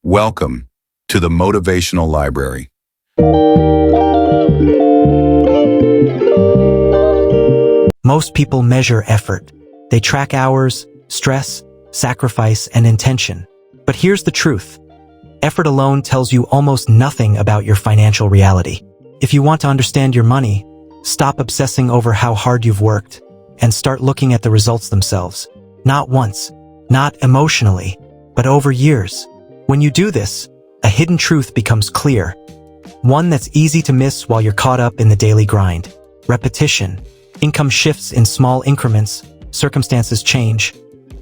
Welcome to the Motivational Library. Most people measure effort. They track hours, stress, sacrifice, and intention. But here's the truth. Effort alone tells you almost nothing about your financial reality. If you want to understand your money, stop obsessing over how hard you've worked and start looking at the results themselves. Not once, not emotionally, but over years. When you do this, a hidden truth becomes clear. One that's easy to miss while you're caught up in the daily grind. Repetition. Income shifts in small increments, circumstances change,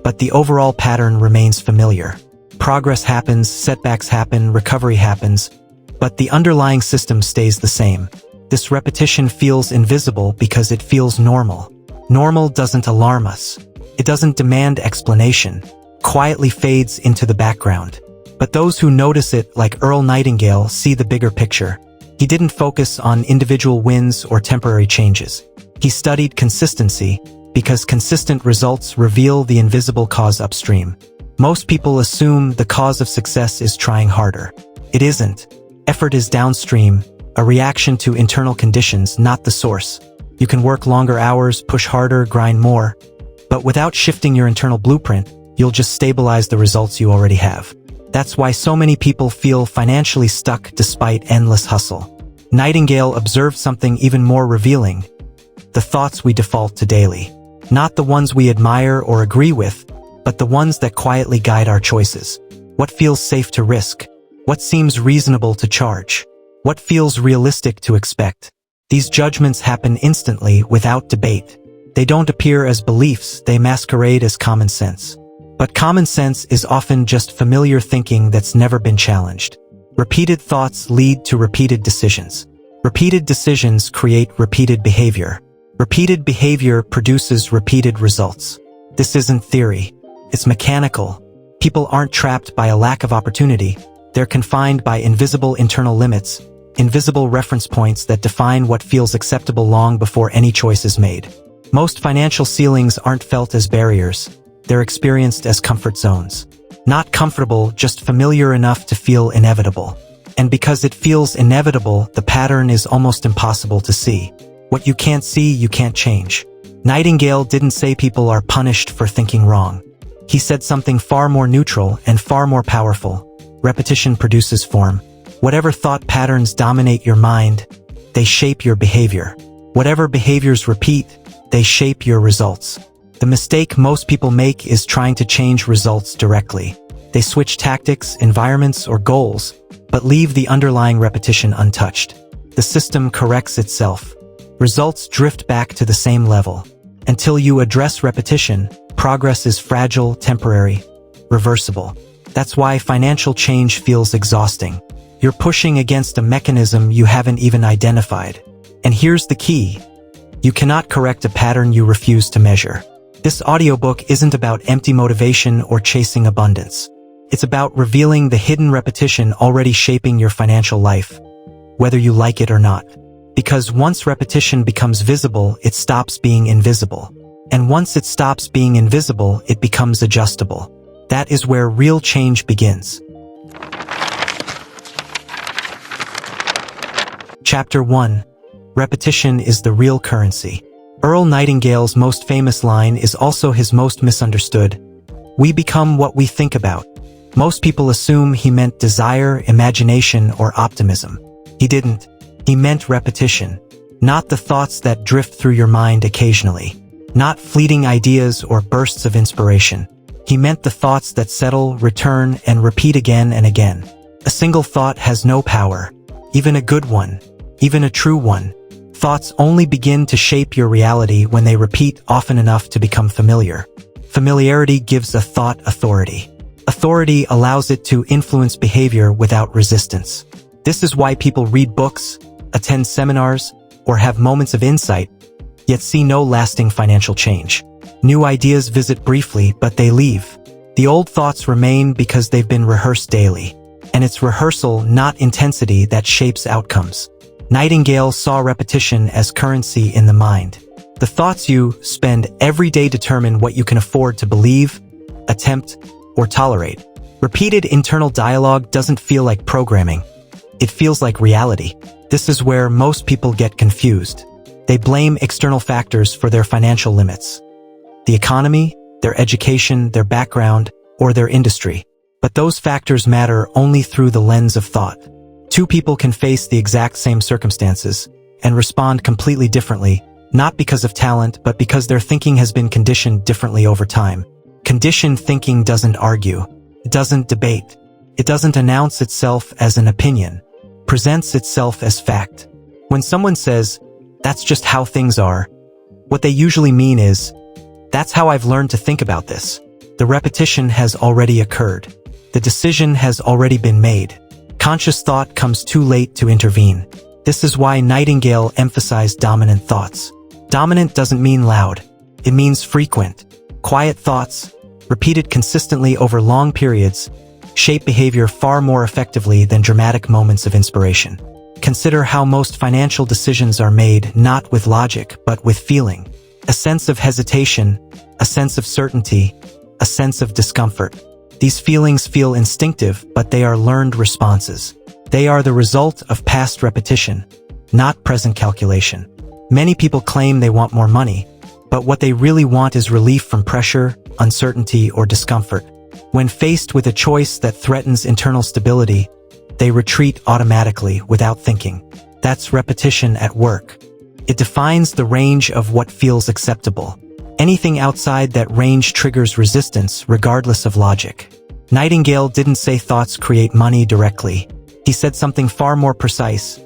but the overall pattern remains familiar. Progress happens, setbacks happen, recovery happens, but the underlying system stays the same. This repetition feels invisible because it feels normal. Normal doesn't alarm us. It doesn't demand explanation. Quietly fades into the background. But those who notice it, like Earl Nightingale, see the bigger picture. He didn't focus on individual wins or temporary changes. He studied consistency, because consistent results reveal the invisible cause upstream. Most people assume the cause of success is trying harder. It isn't. Effort is downstream, a reaction to internal conditions, not the source. You can work longer hours, push harder, grind more, but without shifting your internal blueprint, you'll just stabilize the results you already have. That's why so many people feel financially stuck despite endless hustle. Nightingale observed something even more revealing: the thoughts we default to daily. Not the ones we admire or agree with, but the ones that quietly guide our choices. What feels safe to risk? What seems reasonable to charge? What feels realistic to expect? These judgments happen instantly, without debate. They don't appear as beliefs, they masquerade as common sense. But common sense is often just familiar thinking that's never been challenged. Repeated thoughts lead to repeated decisions. Repeated decisions create repeated behavior. Repeated behavior produces repeated results. This isn't theory. It's mechanical. People aren't trapped by a lack of opportunity. They're confined by invisible internal limits, invisible reference points that define what feels acceptable long before any choice is made. Most financial ceilings aren't felt as barriers. They're experienced as comfort zones. Not comfortable, just familiar enough to feel inevitable. And because it feels inevitable, the pattern is almost impossible to see. What you can't see, you can't change. Nightingale didn't say people are punished for thinking wrong. He said something far more neutral and far more powerful. Repetition produces form. Whatever thought patterns dominate your mind, they shape your behavior. Whatever behaviors repeat, they shape your results. The mistake most people make is trying to change results directly. They switch tactics, environments, or goals, but leave the underlying repetition untouched. The system corrects itself. Results drift back to the same level. Until you address repetition, progress is fragile, temporary, reversible. That's why financial change feels exhausting. You're pushing against a mechanism you haven't even identified. And here's the key. You cannot correct a pattern you refuse to measure. This audiobook isn't about empty motivation or chasing abundance. It's about revealing the hidden repetition already shaping your financial life, whether you like it or not. Because once repetition becomes visible, it stops being invisible. And once it stops being invisible, it becomes adjustable. That is where real change begins. Chapter 1. Repetition is the real currency. Earl Nightingale's most famous line is also his most misunderstood. We become what we think about. Most people assume he meant desire, imagination, or optimism. He didn't. He meant repetition. Not the thoughts that drift through your mind occasionally. Not fleeting ideas or bursts of inspiration. He meant the thoughts that settle, return, and repeat again and again. A single thought has no power. Even a good one. Even a true one. Thoughts only begin to shape your reality when they repeat often enough to become familiar. Familiarity gives a thought authority. Authority allows it to influence behavior without resistance. This is why people read books, attend seminars, or have moments of insight, yet see no lasting financial change. New ideas visit briefly, but they leave. The old thoughts remain because they've been rehearsed daily. And it's rehearsal, not intensity, that shapes outcomes. Nightingale saw repetition as currency in the mind. The thoughts you spend every day determine what you can afford to believe, attempt, or tolerate. Repeated internal dialogue doesn't feel like programming. It feels like reality. This is where most people get confused. They blame external factors for their financial limits. The economy, their education, their background, or their industry. But those factors matter only through the lens of thought. Two people can face the exact same circumstances and respond completely differently, not because of talent, but because their thinking has been conditioned differently over time. Conditioned thinking doesn't argue. It doesn't debate. It doesn't announce itself as an opinion. Presents itself as fact. When someone says, "That's just how things are," what they usually mean is, "That's how I've learned to think about this." The repetition has already occurred. The decision has already been made. Conscious thought comes too late to intervene. This is why Nightingale emphasized dominant thoughts. Dominant doesn't mean loud. It means frequent. Quiet thoughts, repeated consistently over long periods, shape behavior far more effectively than dramatic moments of inspiration. Consider how most financial decisions are made not with logic, but with feeling. A sense of hesitation, a sense of certainty, a sense of discomfort. These feelings feel instinctive, but they are learned responses. They are the result of past repetition, not present calculation. Many people claim they want more money, but what they really want is relief from pressure, uncertainty, or discomfort. When faced with a choice that threatens internal stability, they retreat automatically without thinking. That's repetition at work. It defines the range of what feels acceptable. Anything outside that range triggers resistance, regardless of logic. Nightingale didn't say thoughts create money directly. He said something far more precise.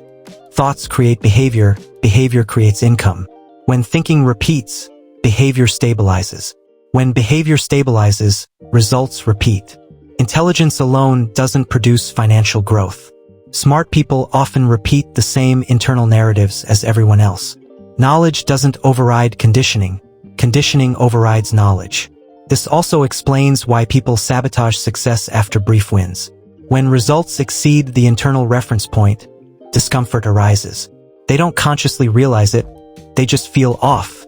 Thoughts create behavior, behavior creates income. When thinking repeats, behavior stabilizes. When behavior stabilizes, results repeat. Intelligence alone doesn't produce financial growth. Smart people often repeat the same internal narratives as everyone else. Knowledge doesn't override conditioning. Conditioning overrides knowledge. This also explains why people sabotage success after brief wins. When results exceed the internal reference point, discomfort arises. They don't consciously realize it, they just feel off,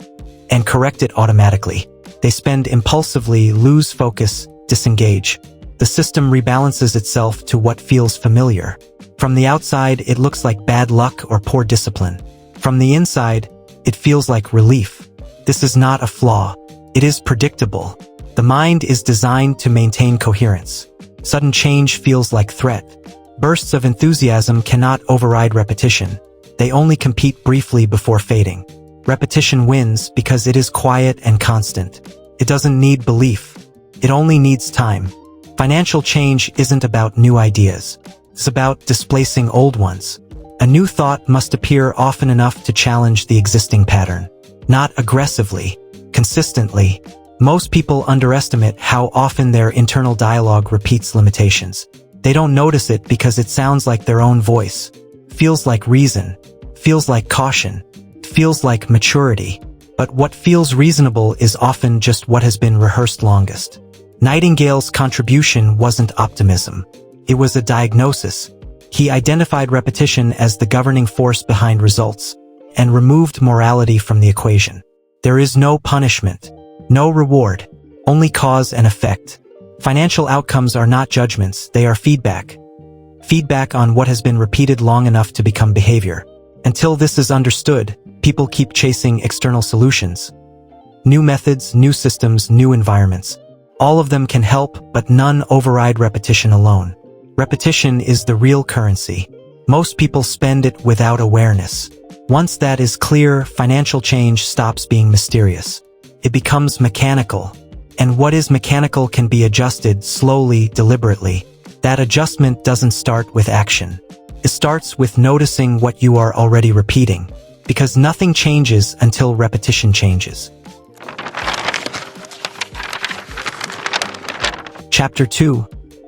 and correct it automatically. They spend impulsively, lose focus, disengage. The system rebalances itself to what feels familiar. From the outside, it looks like bad luck or poor discipline. From the inside, it feels like relief. This is not a flaw. It is predictable. The mind is designed to maintain coherence. Sudden change feels like threat. Bursts of enthusiasm cannot override repetition. They only compete briefly before fading. Repetition wins because it is quiet and constant. It doesn't need belief. It only needs time. Financial change isn't about new ideas. It's about displacing old ones. A new thought must appear often enough to challenge the existing pattern. Not aggressively, consistently. Most people underestimate how often their internal dialogue repeats limitations. They don't notice it because it sounds like their own voice. Feels like reason. Feels like caution. Feels like maturity. But what feels reasonable is often just what has been rehearsed longest. Nightingale's contribution wasn't optimism. It was a diagnosis. He identified repetition as the governing force behind results and removed morality from the equation. There is no punishment, no reward, only cause and effect. Financial outcomes are not judgments, they are feedback. Feedback on what has been repeated long enough to become behavior. Until this is understood, people keep chasing external solutions. New methods, new systems, new environments. All of them can help, but none override repetition alone. Repetition is the real currency. Most people spend it without awareness. Once that is clear, financial change stops being mysterious. It becomes mechanical. And what is mechanical can be adjusted slowly, deliberately. That adjustment doesn't start with action. It starts with noticing what you are already repeating. Because nothing changes until repetition changes. Chapter 2.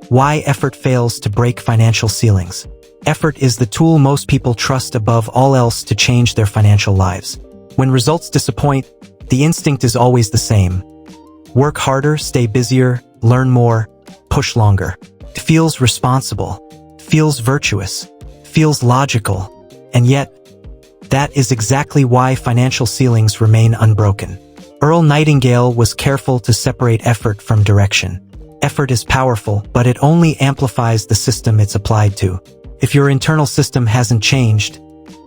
Why effort fails to break financial ceilings. Effort is the tool most people trust above all else to change their financial lives. When results disappoint, the instinct is always the same. Work harder, stay busier, learn more, push longer. It feels responsible, feels virtuous, feels logical, and yet, that is exactly why financial ceilings remain unbroken. Earl Nightingale was careful to separate effort from direction. Effort is powerful, but it only amplifies the system it's applied to. If your internal system hasn't changed,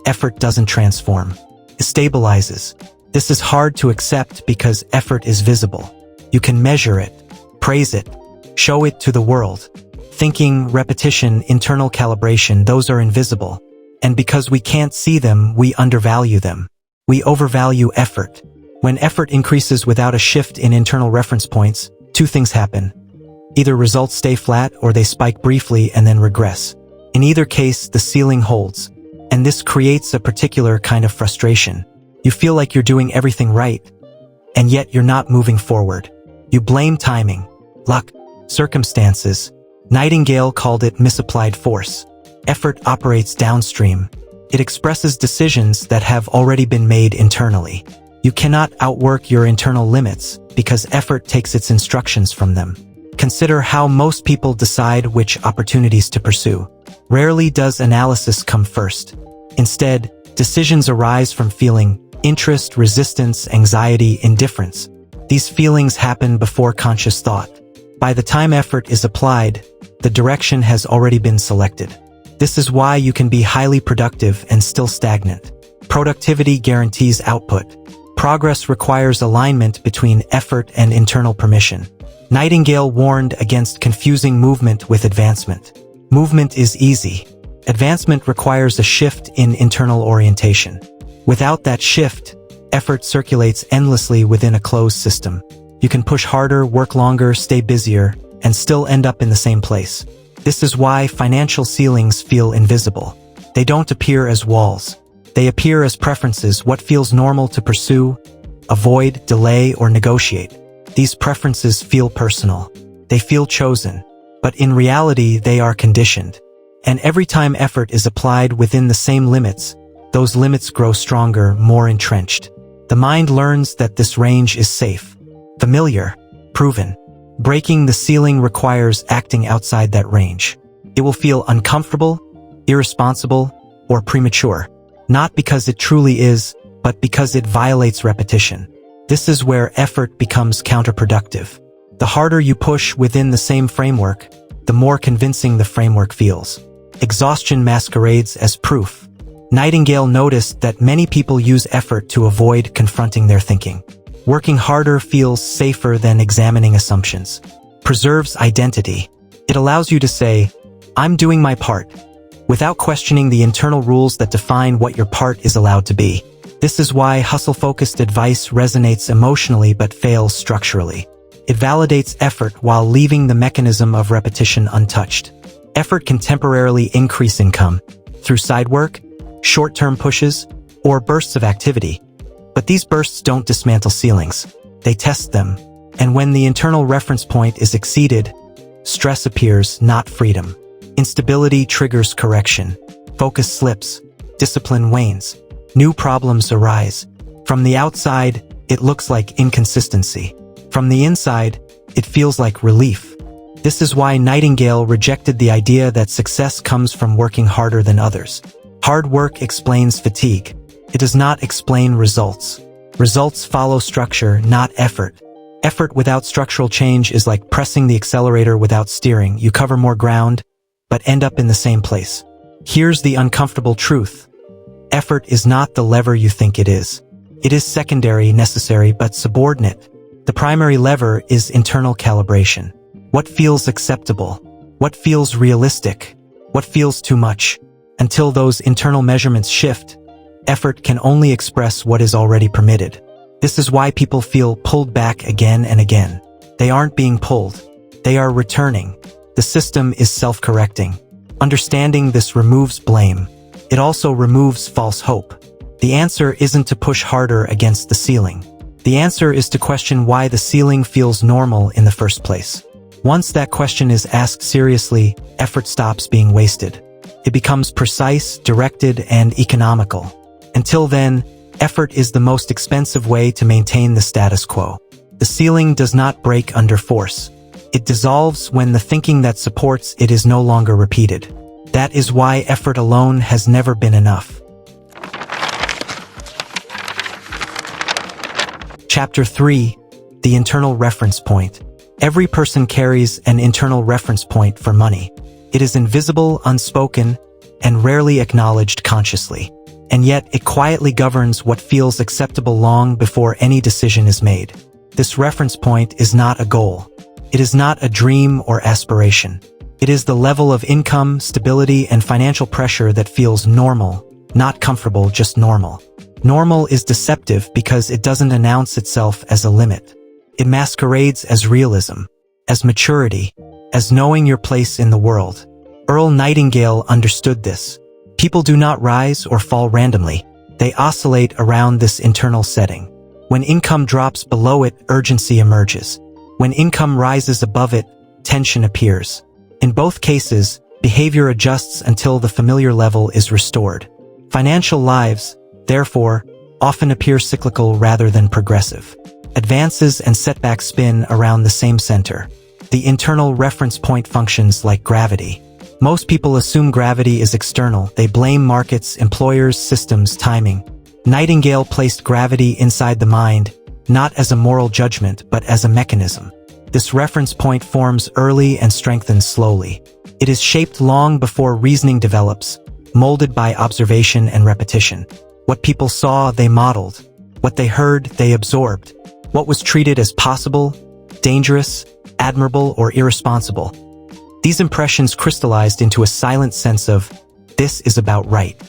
effort doesn't transform. It stabilizes. This is hard to accept because effort is visible. You can measure it, praise it, show it to the world. Thinking, repetition, internal calibration, those are invisible. And because we can't see them, we undervalue them. We overvalue effort. When effort increases without a shift in internal reference points, two things happen. Either results stay flat or they spike briefly and then regress. In either case, the ceiling holds. And this creates a particular kind of frustration. You feel like you're doing everything right, and yet you're not moving forward. You blame timing, luck, circumstances. Nightingale called it misapplied force. Effort operates downstream. It expresses decisions that have already been made internally. You cannot outwork your internal limits because effort takes its instructions from them. Consider how most people decide which opportunities to pursue. Rarely does analysis come first. Instead, decisions arise from feeling interest, resistance, anxiety, indifference. These feelings happen before conscious thought. By the time effort is applied, the direction has already been selected. This is why you can be highly productive and still stagnant. Productivity guarantees output. Progress requires alignment between effort and internal permission. Nightingale warned against confusing movement with advancement. Movement is easy. Advancement requires a shift in internal orientation. Without that shift, effort circulates endlessly within a closed system. You can push harder, work longer, stay busier, and still end up in the same place. This is why financial ceilings feel invisible. They don't appear as walls. They appear as preferences, what feels normal to pursue, avoid, delay, or negotiate. These preferences feel personal. They feel chosen. But in reality, they are conditioned. And every time effort is applied within the same limits, those limits grow stronger, more entrenched. The mind learns that this range is safe, familiar, proven. Breaking the ceiling requires acting outside that range. It will feel uncomfortable, irresponsible, or premature. Not because it truly is, but because it violates repetition. This is where effort becomes counterproductive. The harder you push within the same framework, the more convincing the framework feels. Exhaustion masquerades as proof. Nightingale noticed that many people use effort to avoid confronting their thinking. Working harder feels safer than examining assumptions. Preserves identity. It allows you to say, "I'm doing my part," without questioning the internal rules that define what your part is allowed to be. This is why hustle-focused advice resonates emotionally but fails structurally. It validates effort while leaving the mechanism of repetition untouched. Effort can temporarily increase income through side work, short-term pushes, or bursts of activity. But these bursts don't dismantle ceilings. They test them. And when the internal reference point is exceeded, stress appears, not freedom. Instability triggers correction. Focus slips. Discipline wanes. New problems arise. From the outside, it looks like inconsistency. From the inside, it feels like relief. This is why Nightingale rejected the idea that success comes from working harder than others. Hard work explains fatigue. It does not explain results. Results follow structure, not effort. Effort without structural change is like pressing the accelerator without steering. You cover more ground, but end up in the same place. Here's the uncomfortable truth. Effort is not the lever you think it is. It is secondary, necessary, but subordinate. The primary lever is internal calibration. What feels acceptable? What feels realistic? What feels too much? Until those internal measurements shift, effort can only express what is already permitted. This is why people feel pulled back again and again. They aren't being pulled. They are returning. The system is self-correcting. Understanding this removes blame. It also removes false hope. The answer isn't to push harder against the ceiling. The answer is to question why the ceiling feels normal in the first place. Once that question is asked seriously, effort stops being wasted. It becomes precise, directed, and economical. Until then, effort is the most expensive way to maintain the status quo. The ceiling does not break under force. It dissolves when the thinking that supports it is no longer repeated. That is why effort alone has never been enough. Chapter 3. The Internal Reference Point. Every person carries an internal reference point for money. It is invisible, unspoken, and rarely acknowledged consciously. And yet, it quietly governs what feels acceptable long before any decision is made. This reference point is not a goal. It is not a dream or aspiration. It is the level of income, stability, and financial pressure that feels normal, not comfortable, just normal. Normal is deceptive because it doesn't announce itself as a limit. It masquerades as realism, as maturity, as knowing your place in the world. Earl Nightingale understood this. People do not rise or fall randomly. They oscillate around this internal setting. When income drops below it, urgency emerges. When income rises above it, tension appears. In both cases, behavior adjusts until the familiar level is restored. Financial lives, therefore, often appear cyclical rather than progressive. Advances and setbacks spin around the same center. The internal reference point functions like gravity. Most people assume gravity is external. They blame markets, employers, systems, timing. Nightingale placed gravity inside the mind, not as a moral judgment, but as a mechanism. This reference point forms early and strengthens slowly. It is shaped long before reasoning develops, molded by observation and repetition. What people saw, they modeled. What they heard, they absorbed. What was treated as possible, dangerous, admirable, or irresponsible. These impressions crystallized into a silent sense of, this is about right.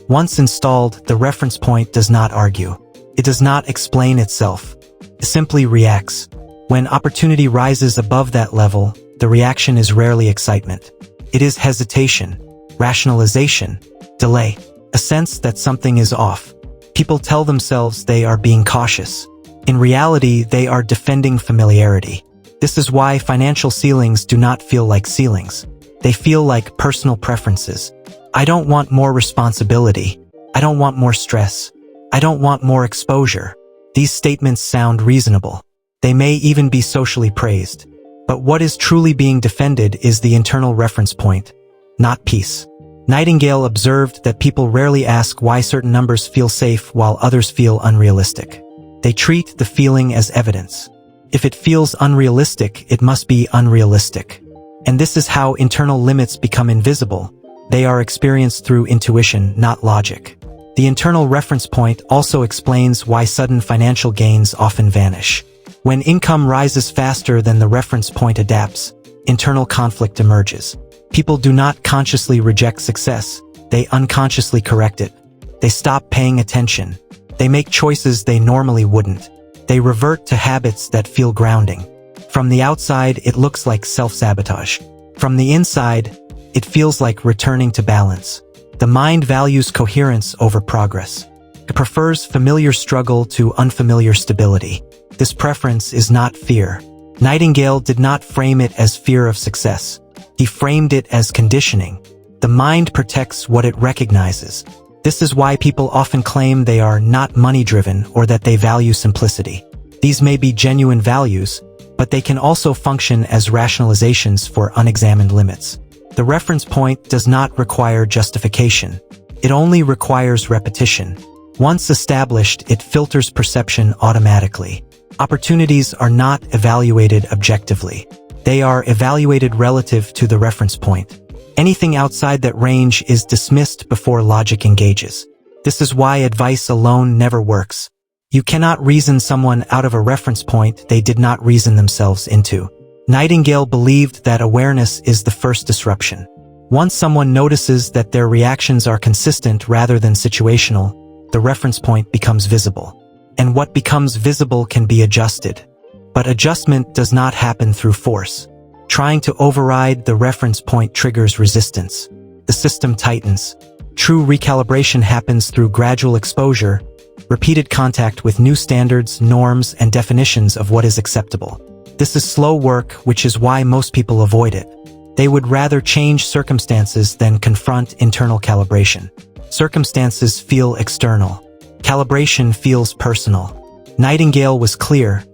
Once installed, the reference point does not argue. It does not explain itself. It simply reacts. When opportunity rises above that level, the reaction is rarely excitement. It is hesitation, rationalization, delay, a sense that something is off. People tell themselves they are being cautious. In reality, they are defending familiarity. This is why financial ceilings do not feel like ceilings. They feel like personal preferences. I don't want more responsibility. I don't want more stress. I don't want more exposure. These statements sound reasonable. They may even be socially praised. But what is truly being defended is the internal reference point, not peace. Nightingale observed that people rarely ask why certain numbers feel safe while others feel unrealistic. They treat the feeling as evidence. If it feels unrealistic, it must be unrealistic. And this is how internal limits become invisible. They are experienced through intuition, not logic. The internal reference point also explains why sudden financial gains often vanish. When income rises faster than the reference point adapts, internal conflict emerges. People do not consciously reject success, they unconsciously correct it. They stop paying attention. They make choices they normally wouldn't. They revert to habits that feel grounding. From the outside, it looks like self-sabotage. From the inside, it feels like returning to balance. The mind values coherence over progress. It prefers familiar struggle to unfamiliar stability. This preference is not fear. Nightingale did not frame it as fear of success. He framed it as conditioning. The mind protects what it recognizes. This is why people often claim they are not money-driven or that they value simplicity. These may be genuine values, but they can also function as rationalizations for unexamined limits. The reference point does not require justification. It only requires repetition. Once established, it filters perception automatically. Opportunities are not evaluated objectively. They are evaluated relative to the reference point. Anything outside that range is dismissed before logic engages. This is why advice alone never works. You cannot reason someone out of a reference point they did not reason themselves into. Nightingale believed that awareness is the first disruption. Once someone notices that their reactions are consistent rather than situational, the reference point becomes visible. And what becomes visible can be adjusted. But adjustment does not happen through force. Trying to override the reference point triggers resistance. The system tightens. True recalibration happens through gradual exposure, repeated contact with new standards, norms, and definitions of what is acceptable. This is slow work, which is why most people avoid it. They would rather change circumstances than confront internal calibration. Circumstances feel external. Calibration feels personal. Nightingale was clear.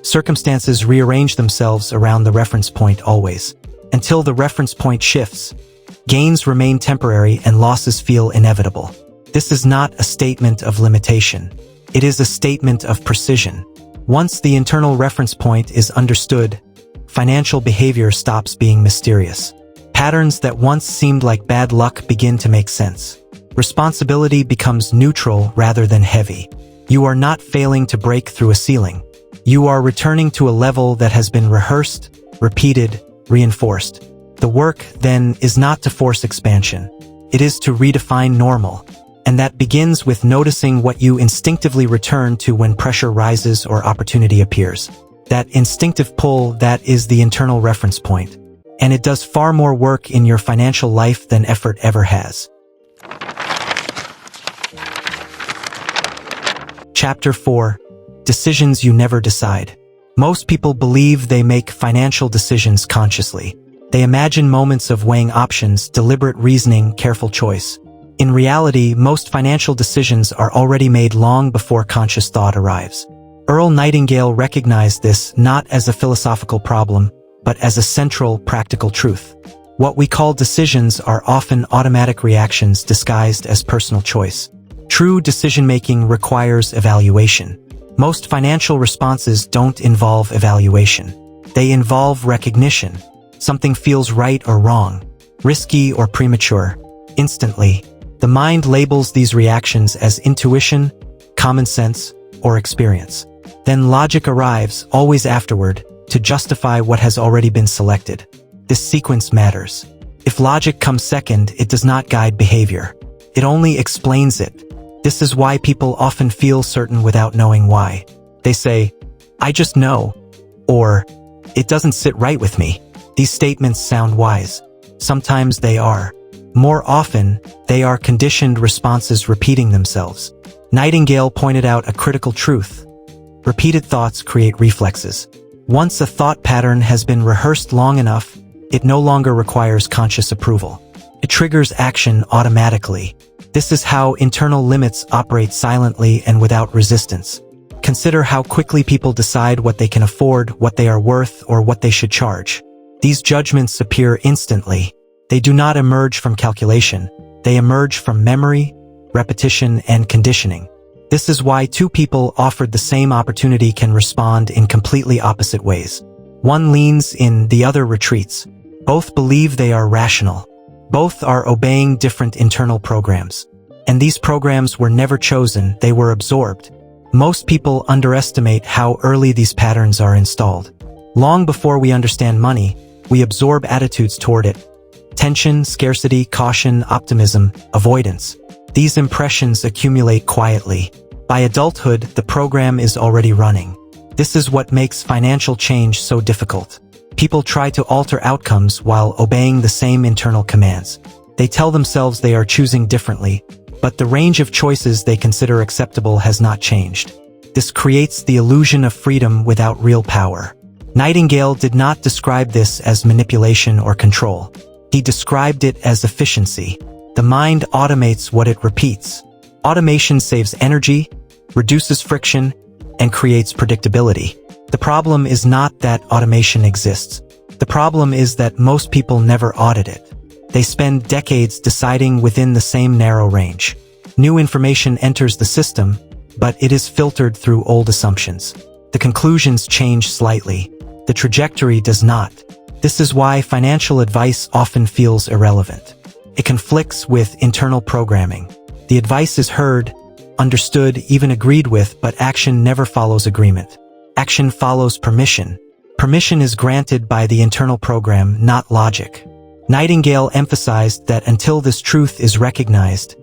Circumstances rearrange themselves around the reference point always. Until the reference point shifts, gains remain temporary and losses feel inevitable. This is not a statement of limitation. It is a statement of precision. Once the internal reference point is understood, financial behavior stops being mysterious. Patterns that once seemed like bad luck begin to make sense. Responsibility becomes neutral rather than heavy. You are not failing to break through a ceiling. You are returning to a level that has been rehearsed, repeated, reinforced. The work, then, is not to force expansion. It is to redefine normal. And that begins with noticing what you instinctively return to when pressure rises or opportunity appears. That instinctive pull, that is the internal reference point. And it does far more work in your financial life than effort ever has. Chapter 4. Decisions you never decide. Most people believe they make financial decisions consciously. They imagine moments of weighing options, deliberate reasoning, careful choice. In reality, most financial decisions are already made long before conscious thought arrives. Earl Nightingale recognized this not as a philosophical problem, but as a central, practical truth. What we call decisions are often automatic reactions disguised as personal choice. True decision-making requires evaluation. Most financial responses don't involve evaluation. They involve recognition. Something feels right or wrong, risky or premature. Instantly, the mind labels these reactions as intuition, common sense, or experience. Then logic arrives, always afterward, to justify what has already been selected. This sequence matters. If logic comes second, it does not guide behavior. It only explains it. This is why people often feel certain without knowing why. They say, "I just know," or "It doesn't sit right with me." These statements sound wise. Sometimes they are. More often, they are conditioned responses repeating themselves. Nightingale pointed out a critical truth. Repeated thoughts create reflexes. Once a thought pattern has been rehearsed long enough, it no longer requires conscious approval. It triggers action automatically. This is how internal limits operate silently and without resistance. Consider how quickly people decide what they can afford, what they are worth, or what they should charge. These judgments appear instantly. They do not emerge from calculation. They emerge from memory, repetition, and conditioning. This is why two people offered the same opportunity can respond in completely opposite ways. One leans in, the other retreats. Both believe they are rational. Both are obeying different internal programs. And these programs were never chosen, they were absorbed. Most people underestimate how early these patterns are installed. Long before we understand money, we absorb attitudes toward it. Tension, scarcity, caution, optimism, avoidance. These impressions accumulate quietly. By adulthood, the program is already running. This is what makes financial change so difficult. People try to alter outcomes while obeying the same internal commands. They tell themselves they are choosing differently, but the range of choices they consider acceptable has not changed. This creates the illusion of freedom without real power. Nightingale did not describe this as manipulation or control. He described it as efficiency. The mind automates what it repeats. Automation saves energy, reduces friction, and creates predictability. The problem is not that automation exists. The problem is that most people never audit it. They spend decades deciding within the same narrow range. New information enters the system, but it is filtered through old assumptions. The conclusions change slightly. The trajectory does not. This is why financial advice often feels irrelevant. It conflicts with internal programming. The advice is heard, understood, even agreed with, but action never follows agreement. Action follows permission. Permission is granted by the internal program, not logic. Nightingale emphasized that until this truth is recognized,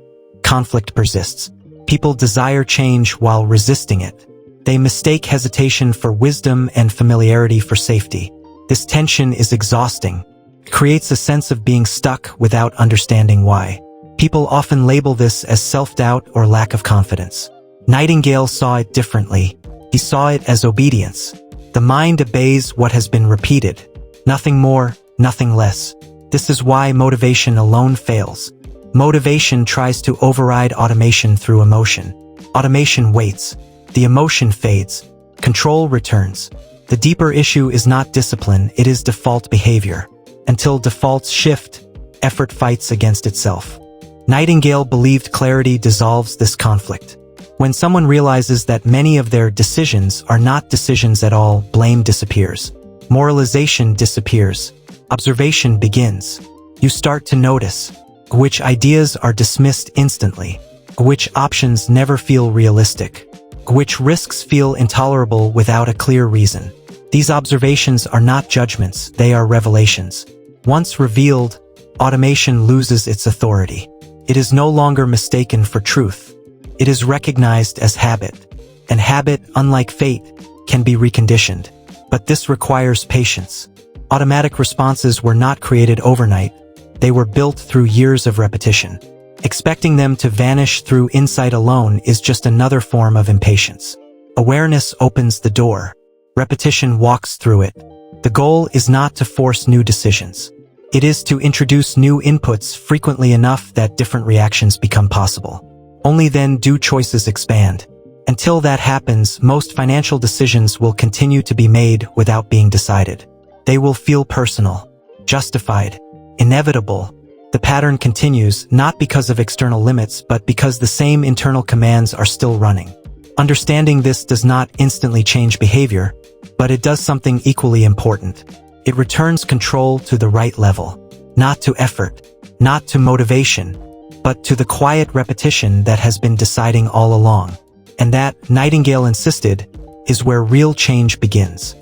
conflict persists. People desire change while resisting it. They mistake hesitation for wisdom and familiarity for safety. This tension is exhausting. It creates a sense of being stuck without understanding why. People often label this as self-doubt or lack of confidence. Nightingale saw it differently. He saw it as obedience. The mind obeys what has been repeated. Nothing more, nothing less. This is why motivation alone fails. Motivation tries to override automation through emotion. Automation waits. The emotion fades. Control returns. The deeper issue is not discipline, it is default behavior. Until defaults shift, effort fights against itself. Nightingale believed clarity dissolves this conflict. When someone realizes that many of their decisions are not decisions at all, blame disappears. Moralization disappears. Observation begins. You start to notice which ideas are dismissed instantly, which options never feel realistic, which risks feel intolerable without a clear reason. These observations are not judgments, they are revelations. Once revealed, automation loses its authority. It is no longer mistaken for truth. It is recognized as habit. And habit, unlike fate, can be reconditioned. But this requires patience. Automatic responses were not created overnight. They were built through years of repetition. Expecting them to vanish through insight alone is just another form of impatience. Awareness opens the door. Repetition walks through it. The goal is not to force new decisions. It is to introduce new inputs frequently enough that different reactions become possible. Only then do choices expand. Until that happens, most financial decisions will continue to be made without being decided. They will feel personal, justified, inevitable. The pattern continues not because of external limits, but because the same internal commands are still running. Understanding this does not instantly change behavior, but it does something equally important. It returns control to the right level, not to effort, not to motivation, but to the quiet repetition that has been deciding all along. And that, Nightingale insisted, is where real change begins.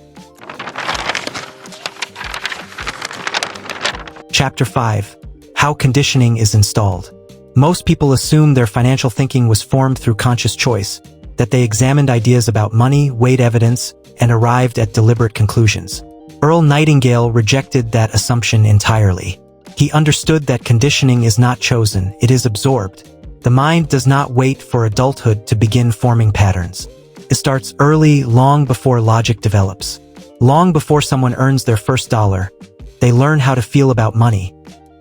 Chapter 5. How conditioning is installed. Most people assume their financial thinking was formed through conscious choice, that they examined ideas about money, weighed evidence, and arrived at deliberate conclusions. Earl Nightingale rejected that assumption entirely. He understood that conditioning is not chosen, it is absorbed. The mind does not wait for adulthood to begin forming patterns. It starts early, long before logic develops. Long before someone earns their first dollar, they learn how to feel about money.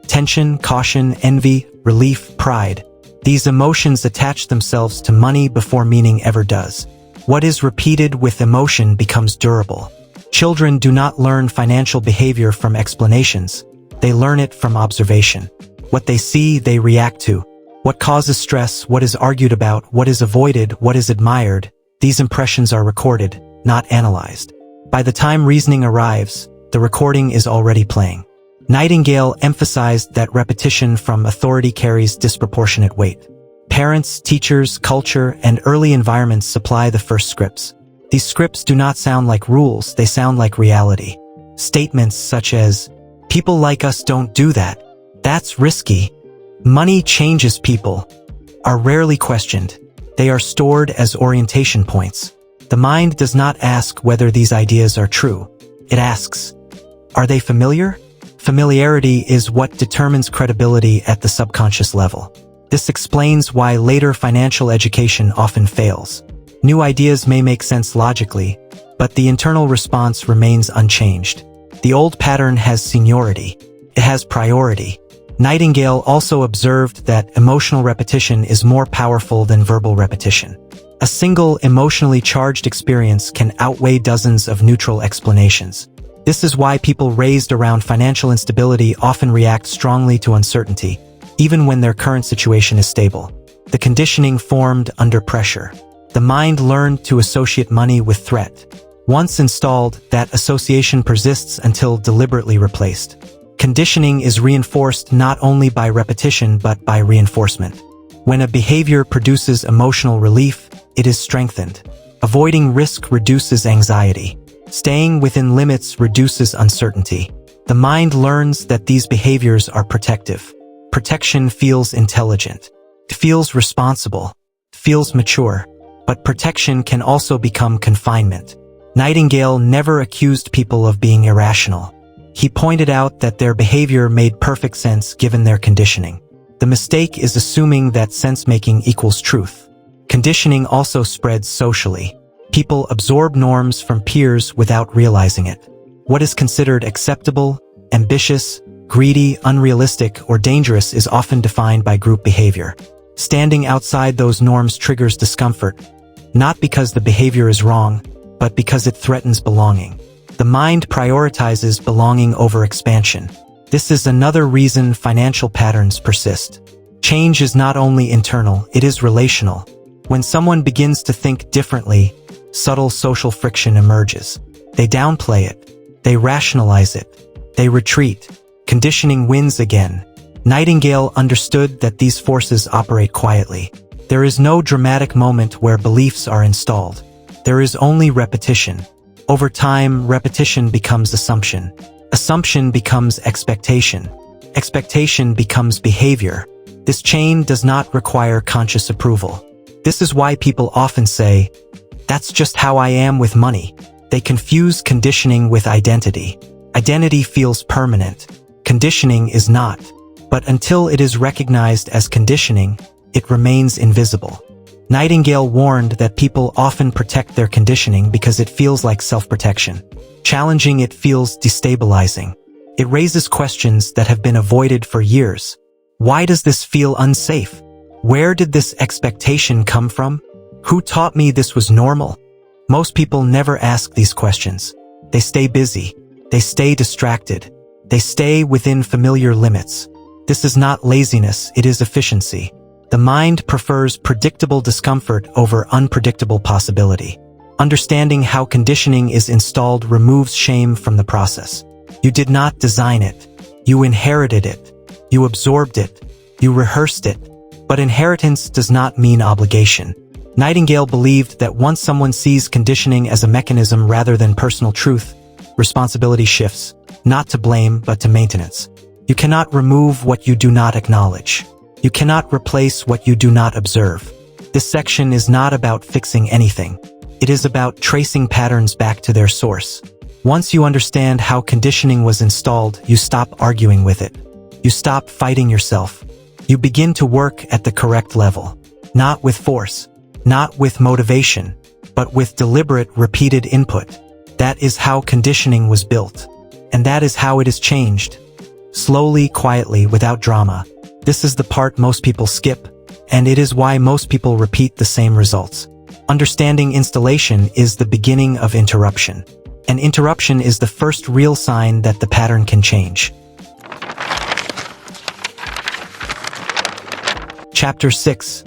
Tension, caution, envy, relief, pride. These emotions attach themselves to money before meaning ever does. What is repeated with emotion becomes durable. Children do not learn financial behavior from explanations. They learn it from observation. What they see, they react to. What causes stress, what is argued about, what is avoided, what is admired, these impressions are recorded, not analyzed. By the time reasoning arrives, the recording is already playing. Nightingale emphasized that repetition from authority carries disproportionate weight. Parents, teachers, culture, and early environments supply the first scripts. These scripts do not sound like rules, they sound like reality. Statements such as, "People like us don't do that. That's risky. Money changes people," are rarely questioned. They are stored as orientation points. The mind does not ask whether these ideas are true. It asks, are they familiar? Familiarity is what determines credibility at the subconscious level. This explains why later financial education often fails. New ideas may make sense logically, but the internal response remains unchanged. The old pattern has seniority. It has priority. Nightingale also observed that emotional repetition is more powerful than verbal repetition. A single emotionally charged experience can outweigh dozens of neutral explanations. This is why people raised around financial instability often react strongly to uncertainty, even when their current situation is stable. The conditioning formed under pressure. The mind learned to associate money with threat. Once installed, that association persists until deliberately replaced. Conditioning is reinforced not only by repetition but by reinforcement. When a behavior produces emotional relief, it is strengthened. Avoiding risk reduces anxiety. Staying within limits reduces uncertainty. The mind learns that these behaviors are protective. Protection feels intelligent. It feels responsible. It feels mature. But protection can also become confinement. Nightingale never accused people of being irrational. He pointed out that their behavior made perfect sense given their conditioning. The mistake is assuming that sense-making equals truth. Conditioning also spreads socially. People absorb norms from peers without realizing it. What is considered acceptable, ambitious, greedy, unrealistic, or dangerous is often defined by group behavior. Standing outside those norms triggers discomfort, not because the behavior is wrong, but because it threatens belonging. The mind prioritizes belonging over expansion. This is another reason financial patterns persist. Change is not only internal, it is relational. When someone begins to think differently, subtle social friction emerges. They downplay it. They rationalize it. They retreat. Conditioning wins again. Nightingale understood that these forces operate quietly. There is no dramatic moment where beliefs are installed. There is only repetition. Over time, repetition becomes assumption. Assumption becomes expectation. Expectation becomes behavior. This chain does not require conscious approval. This is why people often say, "That's just how I am with money." They confuse conditioning with identity. Identity feels permanent. Conditioning is not. But until it is recognized as conditioning, it remains invisible. Nightingale warned that people often protect their conditioning because it feels like self-protection. Challenging it feels destabilizing. It raises questions that have been avoided for years. Why does this feel unsafe? Where did this expectation come from? Who taught me this was normal? Most people never ask these questions. They stay busy. They stay distracted. They stay within familiar limits. This is not laziness, it is efficiency. The mind prefers predictable discomfort over unpredictable possibility. Understanding how conditioning is installed removes shame from the process. You did not design it. You inherited it. You absorbed it. You rehearsed it. But inheritance does not mean obligation. Nightingale believed that once someone sees conditioning as a mechanism rather than personal truth, responsibility shifts, not to blame but to maintenance. You cannot remove what you do not acknowledge. You cannot replace what you do not observe. This section is not about fixing anything. It is about tracing patterns back to their source. Once you understand how conditioning was installed, you stop arguing with it. You stop fighting yourself. You begin to work at the correct level. Not with force, not with motivation, but with deliberate, repeated input. That is how conditioning was built. And that is how it is changed. Slowly, quietly, without drama. This is the part most people skip, and it is why most people repeat the same results. Understanding installation is the beginning of interruption. And interruption is the first real sign that the pattern can change. Chapter 6.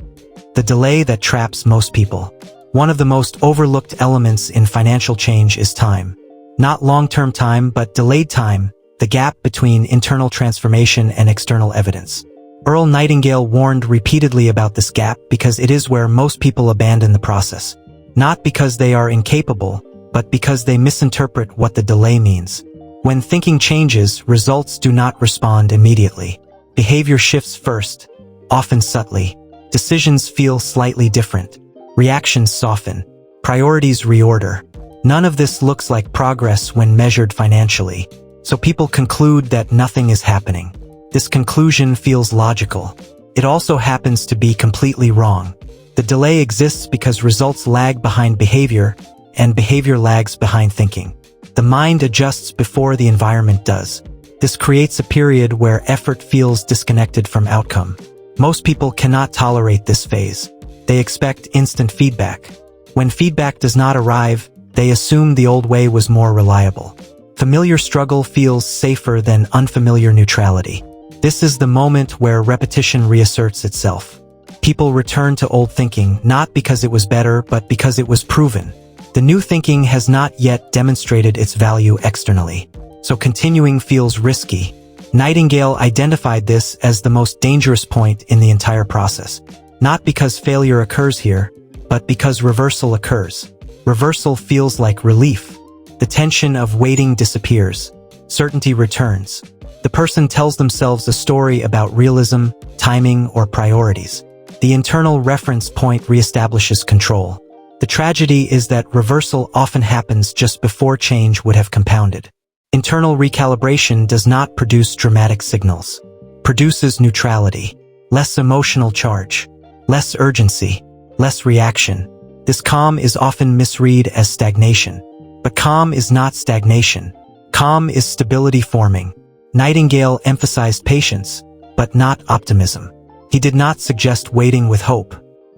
The delay that traps most people. One of the most overlooked elements in financial change is time. Not long-term time, but delayed time, the gap between internal transformation and external evidence. Earl Nightingale warned repeatedly about this gap because it is where most people abandon the process. Not because they are incapable, but because they misinterpret what the delay means. When thinking changes, results do not respond immediately. Behavior shifts first, often subtly. Decisions feel slightly different. Reactions soften. Priorities reorder. None of this looks like progress when measured financially. So people conclude that nothing is happening. This conclusion feels logical. It also happens to be completely wrong. The delay exists because results lag behind behavior, and behavior lags behind thinking. The mind adjusts before the environment does. This creates a period where effort feels disconnected from outcome. Most people cannot tolerate this phase. They expect instant feedback. When feedback does not arrive, they assume the old way was more reliable. Familiar struggle feels safer than unfamiliar neutrality. This is the moment where repetition reasserts itself. People return to old thinking not because it was better, but because it was proven. The new thinking has not yet demonstrated its value externally, so continuing feels risky. Nightingale identified this as the most dangerous point in the entire process. Not because failure occurs here, but because reversal occurs. Reversal feels like relief. The tension of waiting disappears. Certainty returns. The person tells themselves a story about realism, timing, or priorities. The internal reference point reestablishes control. The tragedy is that reversal often happens just before change would have compounded. Internal recalibration does not produce dramatic signals. Produces neutrality. Less emotional charge. Less urgency. Less reaction. This calm is often misread as stagnation. But calm is not stagnation. Calm is stability forming. Nightingale emphasized patience, but not optimism. He did not suggest waiting with hope.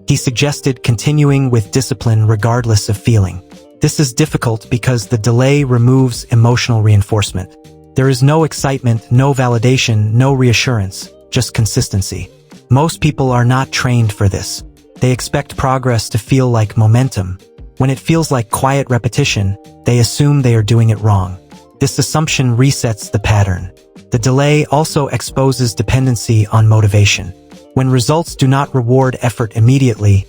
He suggested continuing with discipline regardless of feeling. This is difficult because the delay removes emotional reinforcement. There is no excitement, no validation, no reassurance, just consistency. Most people are not trained for this. They expect progress to feel like momentum. When it feels like quiet repetition, they assume they are doing it wrong. This assumption resets the pattern. The delay also exposes dependency on motivation. When results do not reward effort immediately,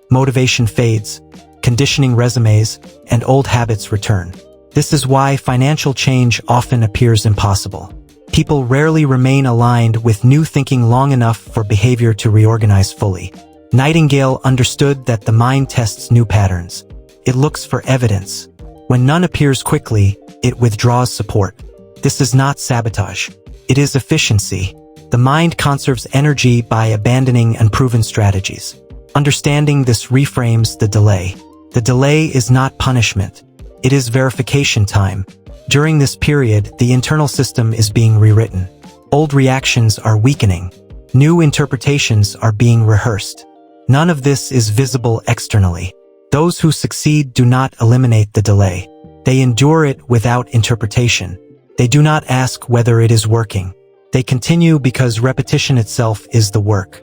motivation fades, conditioning resumes, and old habits return. This is why financial change often appears impossible. People rarely remain aligned with new thinking long enough for behavior to reorganize fully. Nightingale understood that the mind tests new patterns. It looks for evidence. When none appears quickly, it withdraws support. This is not sabotage. It is efficiency. The mind conserves energy by abandoning unproven strategies. Understanding this reframes the delay. The delay is not punishment. It is verification time. During this period, the internal system is being rewritten. Old reactions are weakening. New interpretations are being rehearsed. None of this is visible externally. Those who succeed do not eliminate the delay. They endure it without interpretation. They do not ask whether it is working. They continue because repetition itself is the work.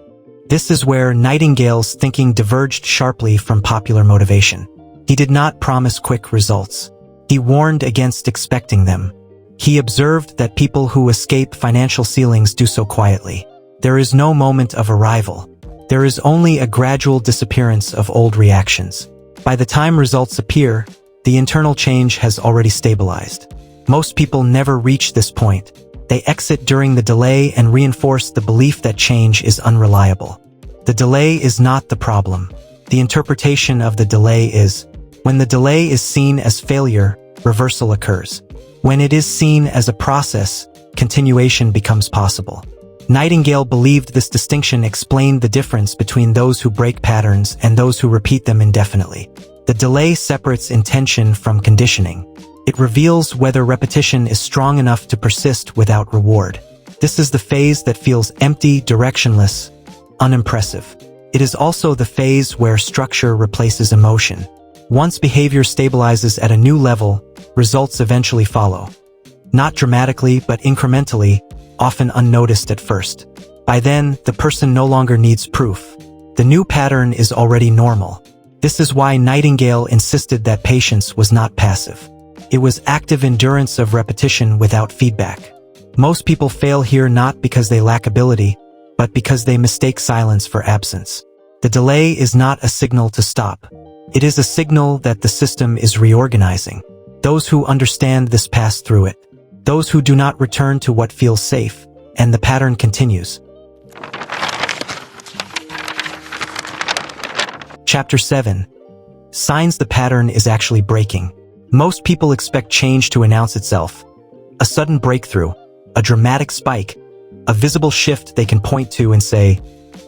This is where Nightingale's thinking diverged sharply from popular motivation. He did not promise quick results. He warned against expecting them. He observed that people who escape financial ceilings do so quietly. There is no moment of arrival. There is only a gradual disappearance of old reactions. By the time results appear, the internal change has already stabilized. Most people never reach this point. They exit during the delay and reinforce the belief that change is unreliable. The delay is not the problem. The interpretation of the delay is. When the delay is seen as failure, reversal occurs. When it is seen as a process, continuation becomes possible. Nightingale believed this distinction explained the difference between those who break patterns and those who repeat them indefinitely. The delay separates intention from conditioning. It reveals whether repetition is strong enough to persist without reward. This is the phase that feels empty, directionless, unimpressive. It is also the phase where structure replaces emotion. Once behavior stabilizes at a new level, results eventually follow. Not dramatically, but incrementally, often unnoticed at first. By then, the person no longer needs proof. The new pattern is already normal. This is why Nightingale insisted that patience was not passive. It was active endurance of repetition without feedback. Most people fail here not because they lack ability, but because they mistake silence for absence. The delay is not a signal to stop. It is a signal that the system is reorganizing. Those who understand this pass through it. Those who do not return to what feels safe, and the pattern continues. Chapter 7. Signs the pattern is actually breaking. Most people expect change to announce itself. A sudden breakthrough, a dramatic spike, a visible shift they can point to and say,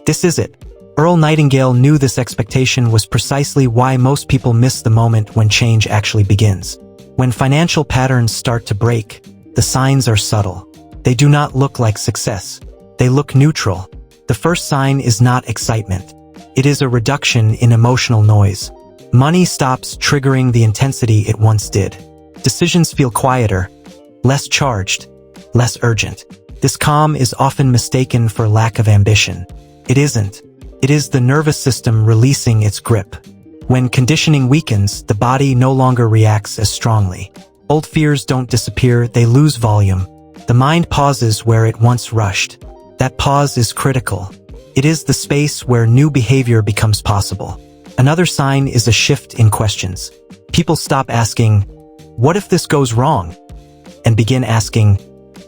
"This is it." Earl Nightingale knew this expectation was precisely why most people miss the moment when change actually begins. When financial patterns start to break, the signs are subtle. They do not look like success. They look neutral. The first sign is not excitement. It is a reduction in emotional noise. Money stops triggering the intensity it once did. Decisions feel quieter, less charged, less urgent. This calm is often mistaken for lack of ambition. It isn't. It is the nervous system releasing its grip. When conditioning weakens, the body no longer reacts as strongly. Old fears don't disappear, they lose volume. The mind pauses where it once rushed. That pause is critical. It is the space where new behavior becomes possible. Another sign is a shift in questions. People stop asking, "What if this goes wrong?" and begin asking,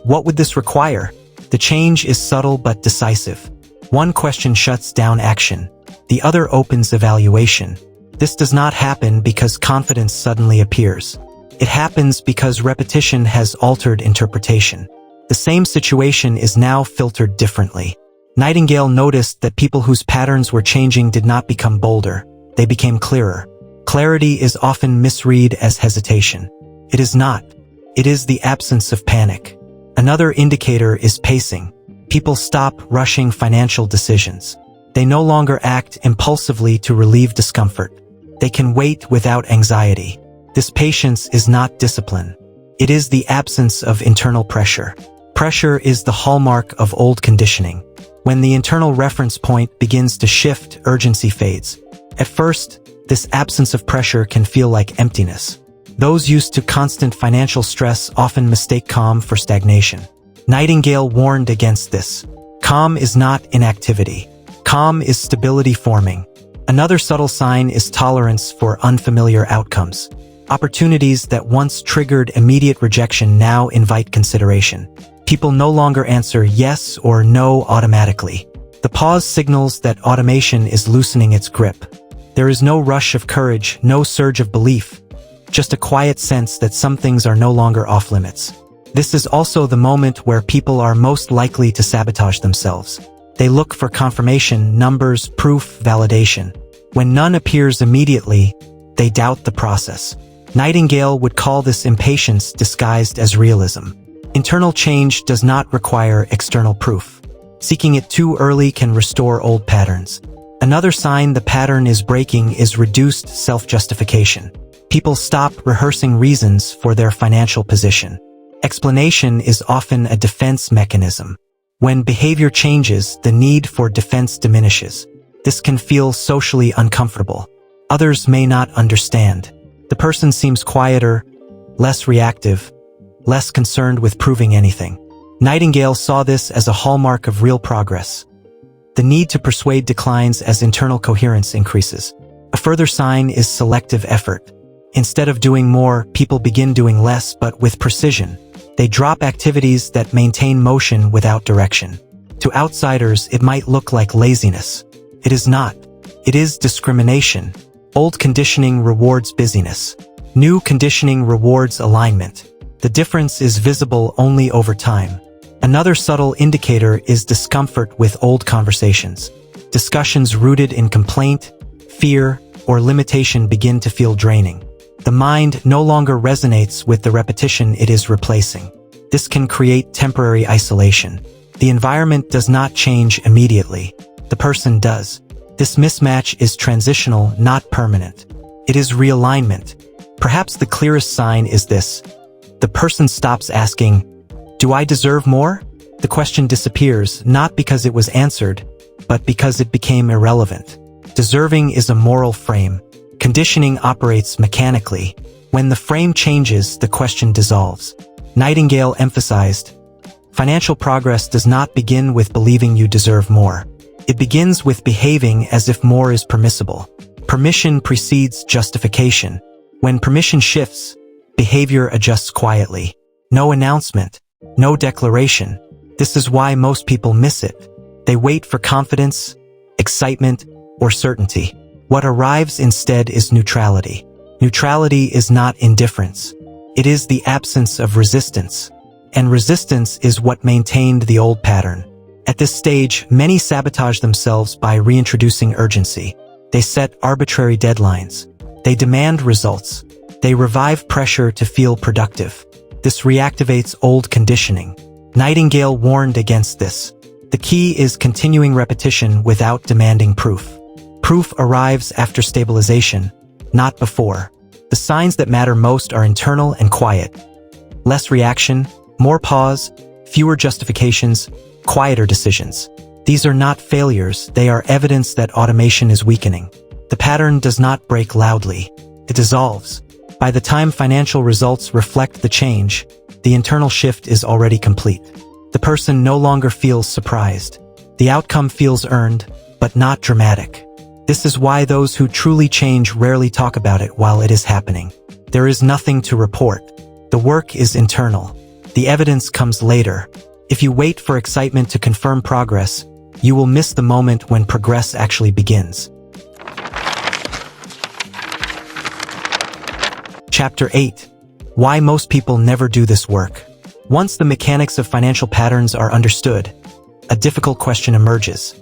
"What would this require?" The change is subtle but decisive. One question shuts down action. The other opens evaluation. This does not happen because confidence suddenly appears. It happens because repetition has altered interpretation. The same situation is now filtered differently. Nightingale noticed that people whose patterns were changing did not become bolder. They became clearer. Clarity is often misread as hesitation. It is not. It is the absence of panic. Another indicator is pacing. People stop rushing financial decisions. They no longer act impulsively to relieve discomfort. They can wait without anxiety. This patience is not discipline. It is the absence of internal pressure. Pressure is the hallmark of old conditioning. When the internal reference point begins to shift, urgency fades. At first, this absence of pressure can feel like emptiness. Those used to constant financial stress often mistake calm for stagnation. Nightingale warned against this. Calm is not inactivity. Calm is stability forming. Another subtle sign is tolerance for unfamiliar outcomes. Opportunities that once triggered immediate rejection now invite consideration. People no longer answer yes or no automatically. The pause signals that automation is loosening its grip. There is no rush of courage, no surge of belief, just a quiet sense that some things are no longer off-limits. This is also the moment where people are most likely to sabotage themselves. They look for confirmation, numbers, proof, validation. When none appears immediately, they doubt the process. Nightingale would call this impatience disguised as realism. Internal change does not require external proof. Seeking it too early can restore old patterns. Another sign the pattern is breaking is reduced self-justification. People stop rehearsing reasons for their financial position. Explanation is often a defense mechanism. When behavior changes, the need for defense diminishes. This can feel socially uncomfortable. Others may not understand. The person seems quieter, less reactive, less concerned with proving anything. Nightingale saw this as a hallmark of real progress. The need to persuade declines as internal coherence increases. A further sign is selective effort. Instead of doing more, people begin doing less but with precision. They drop activities that maintain motion without direction. To outsiders, it might look like laziness. It is not. It is discrimination. Old conditioning rewards busyness. New conditioning rewards alignment. The difference is visible only over time. Another subtle indicator is discomfort with old conversations. Discussions rooted in complaint, fear, or limitation begin to feel draining. The mind no longer resonates with the repetition it is replacing. This can create temporary isolation. The environment does not change immediately. The person does. This mismatch is transitional, not permanent. It is realignment. Perhaps the clearest sign is this. The person stops asking, "Do I deserve more?" The question disappears, not because it was answered, but because it became irrelevant. Deserving is a moral frame. Conditioning operates mechanically. When the frame changes, the question dissolves. Nightingale emphasized, financial progress does not begin with believing you deserve more. It begins with behaving as if more is permissible. Permission precedes justification. When permission shifts, behavior adjusts quietly. No announcement, no declaration. This is why most people miss it. They wait for confidence, excitement, or certainty. What arrives instead is neutrality. Neutrality is not indifference. It is the absence of resistance. And resistance is what maintained the old pattern. At this stage, many sabotage themselves by reintroducing urgency. They set arbitrary deadlines. They demand results. They revive pressure to feel productive. This reactivates old conditioning. Nightingale warned against this. The key is continuing repetition without demanding proof. Proof arrives after stabilization, not before. The signs that matter most are internal and quiet. Less reaction, more pause, fewer justifications, quieter decisions. These are not failures, they are evidence that automation is weakening. The pattern does not break loudly. It dissolves. By the time financial results reflect the change, the internal shift is already complete. The person no longer feels surprised. The outcome feels earned, but not dramatic. This is why those who truly change rarely talk about it while it is happening. There is nothing to report. The work is internal. The evidence comes later. If you wait for excitement to confirm progress, you will miss the moment when progress actually begins. Chapter 8. Why most people never do this work. Once the mechanics of financial patterns are understood, a difficult question emerges.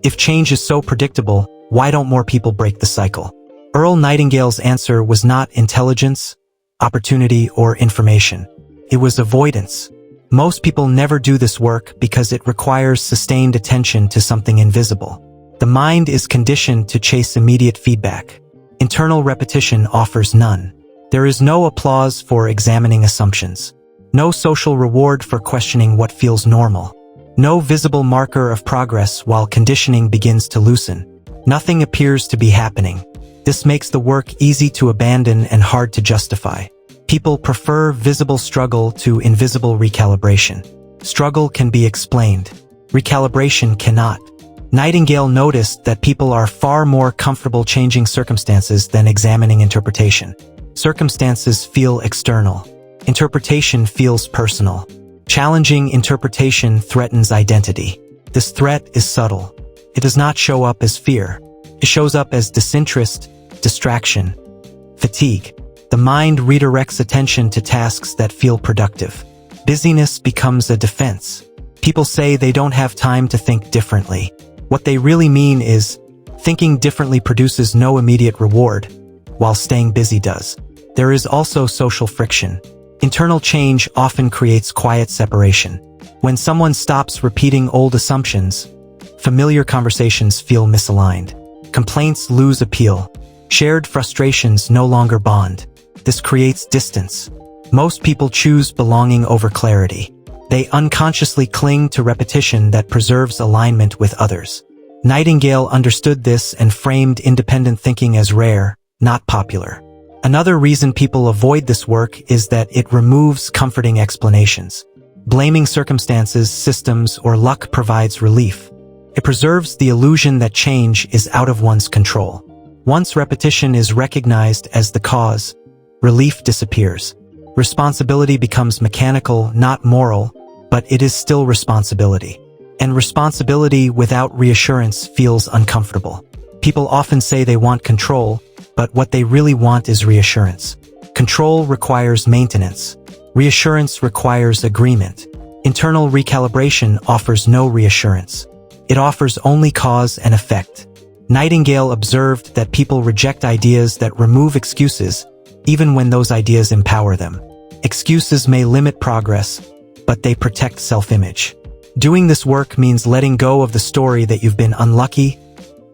If change is so predictable, why don't more people break the cycle? Earl Nightingale's answer was not intelligence, opportunity, or information. It was avoidance. Most people never do this work because it requires sustained attention to something invisible. The mind is conditioned to chase immediate feedback. Internal repetition offers none. There is no applause for examining assumptions. No social reward for questioning what feels normal. No visible marker of progress while conditioning begins to loosen. Nothing appears to be happening. This makes the work easy to abandon and hard to justify. People prefer visible struggle to invisible recalibration. Struggle can be explained. Recalibration cannot. Nightingale noticed that people are far more comfortable changing circumstances than examining interpretation. Circumstances feel external. Interpretation feels personal. Challenging interpretation threatens identity. This threat is subtle. It does not show up as fear. It shows up as disinterest, distraction, fatigue. The mind redirects attention to tasks that feel productive. Busyness becomes a defense. People say they don't have time to think differently. What they really mean is, thinking differently produces no immediate reward, while staying busy does. There is also social friction. Internal change often creates quiet separation. When someone stops repeating old assumptions, familiar conversations feel misaligned. Complaints lose appeal. Shared frustrations no longer bond. This creates distance. Most people choose belonging over clarity. They unconsciously cling to repetition that preserves alignment with others. Nightingale understood this and framed independent thinking as rare, not popular. Another reason people avoid this work is that it removes comforting explanations. Blaming circumstances, systems, or luck provides relief. It preserves the illusion that change is out of one's control. Once repetition is recognized as the cause, relief disappears. Responsibility becomes mechanical, not moral, but it is still responsibility. And responsibility without reassurance feels uncomfortable. People often say they want control, but what they really want is reassurance. Control requires maintenance. Reassurance requires agreement. Internal recalibration offers no reassurance. It offers only cause and effect. Nightingale observed that people reject ideas that remove excuses, even when those ideas empower them. Excuses may limit progress, but they protect self-image. Doing this work means letting go of the story that you've been unlucky,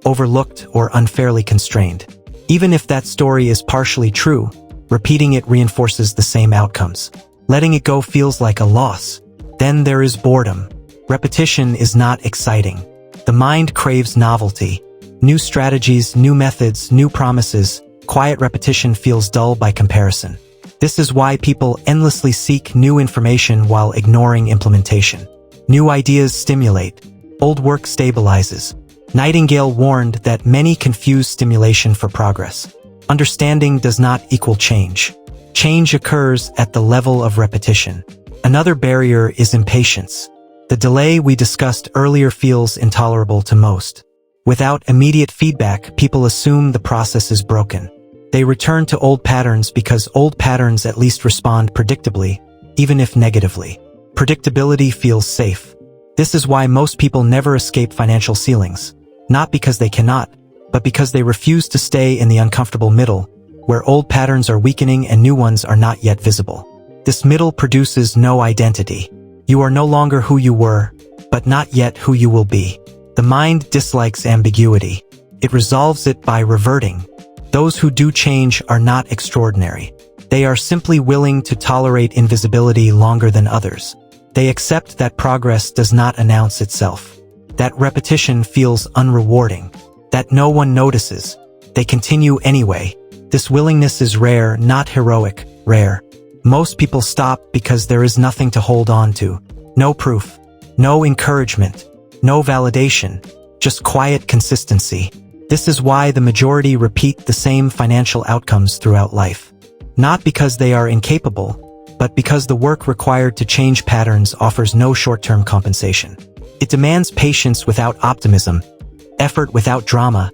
overlooked, or unfairly constrained. Even if that story is partially true, repeating it reinforces the same outcomes. Letting it go feels like a loss. Then there is boredom. Repetition is not exciting. The mind craves novelty. New strategies, new methods, new promises. Quiet repetition feels dull by comparison. This is why people endlessly seek new information while ignoring implementation. New ideas stimulate. Old work stabilizes. Nightingale warned that many confuse stimulation for progress. Understanding does not equal change. Change occurs at the level of repetition. Another barrier is impatience. The delay we discussed earlier feels intolerable to most. Without immediate feedback, people assume the process is broken. They return to old patterns because old patterns at least respond predictably, even if negatively. Predictability feels safe. This is why most people never escape financial ceilings. Not because they cannot, but because they refuse to stay in the uncomfortable middle, where old patterns are weakening and new ones are not yet visible. This middle produces no identity. You are no longer who you were, but not yet who you will be. The mind dislikes ambiguity. It resolves it by reverting. Those who do change are not extraordinary. They are simply willing to tolerate invisibility longer than others. They accept that progress does not announce itself. That repetition feels unrewarding. That no one notices. They continue anyway. This willingness is rare, not heroic, rare. Most people stop because there is nothing to hold on to. No proof. No encouragement. No validation. Just quiet consistency. This is why the majority repeat the same financial outcomes throughout life. Not because they are incapable, but because the work required to change patterns offers no short-term compensation. It demands patience without optimism, effort without drama,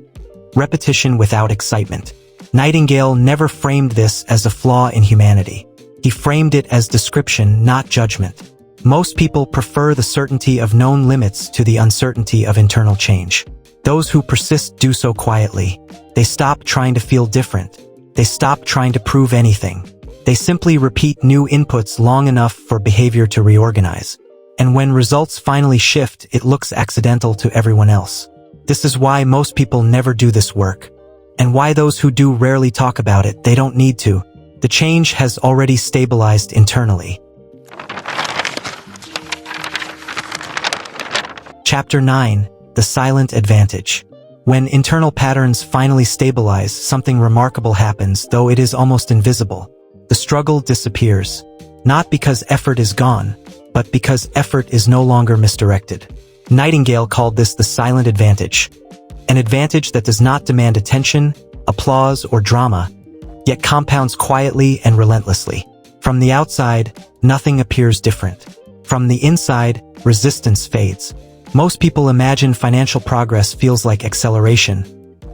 repetition without excitement. Nightingale never framed this as a flaw in humanity. He framed it as description, not judgment. Most people prefer the certainty of known limits to the uncertainty of internal change. Those who persist do so quietly. They stop trying to feel different. They stop trying to prove anything. They simply repeat new inputs long enough for behavior to reorganize. And when results finally shift, it looks accidental to everyone else. This is why most people never do this work. And why those who do rarely talk about it. They don't need to. The change has already stabilized internally. Chapter 9. The Silent Advantage. When internal patterns finally stabilize, something remarkable happens, though it is almost invisible. The struggle disappears, not because effort is gone, but because effort is no longer misdirected. Nightingale called this the silent advantage, an advantage that does not demand attention, applause, or drama, yet compounds quietly and relentlessly. From the outside, nothing appears different. From the inside, resistance fades. Most people imagine financial progress feels like acceleration,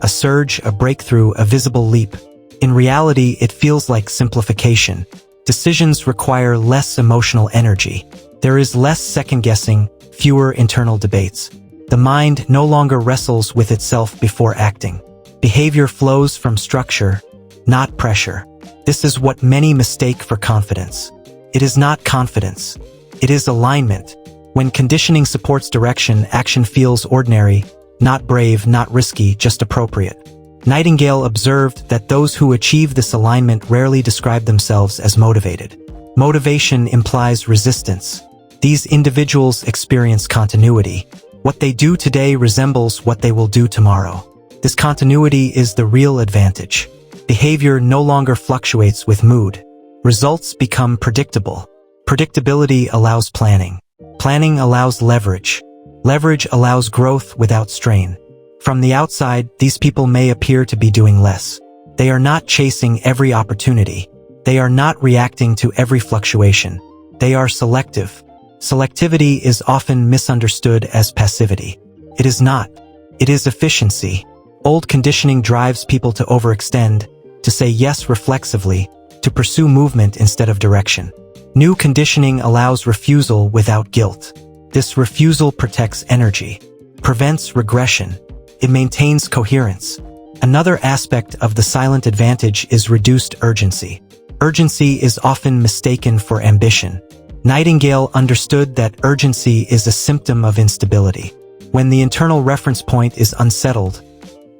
a surge, a breakthrough, a visible leap. In reality, it feels like simplification. Decisions require less emotional energy. There is less second-guessing, fewer internal debates. The mind no longer wrestles with itself before acting. Behavior flows from structure, not pressure. This is what many mistake for confidence. It is not confidence. It is alignment. When conditioning supports direction, action feels ordinary, not brave, not risky, just appropriate. Nightingale observed that those who achieve this alignment rarely describe themselves as motivated. Motivation implies resistance. These individuals experience continuity. What they do today resembles what they will do tomorrow. This continuity is the real advantage. Behavior no longer fluctuates with mood. Results become predictable. Predictability allows planning. Planning allows leverage. Leverage allows growth without strain. From the outside, these people may appear to be doing less. They are not chasing every opportunity. They are not reacting to every fluctuation. They are selective. Selectivity is often misunderstood as passivity. It is not. It is efficiency. Old conditioning drives people to overextend, to say yes reflexively, to pursue movement instead of direction. New conditioning allows refusal without guilt. This refusal protects energy, prevents regression. It maintains coherence. Another aspect of the silent advantage is reduced urgency. Urgency is often mistaken for ambition. Nightingale understood that urgency is a symptom of instability. When the internal reference point is unsettled,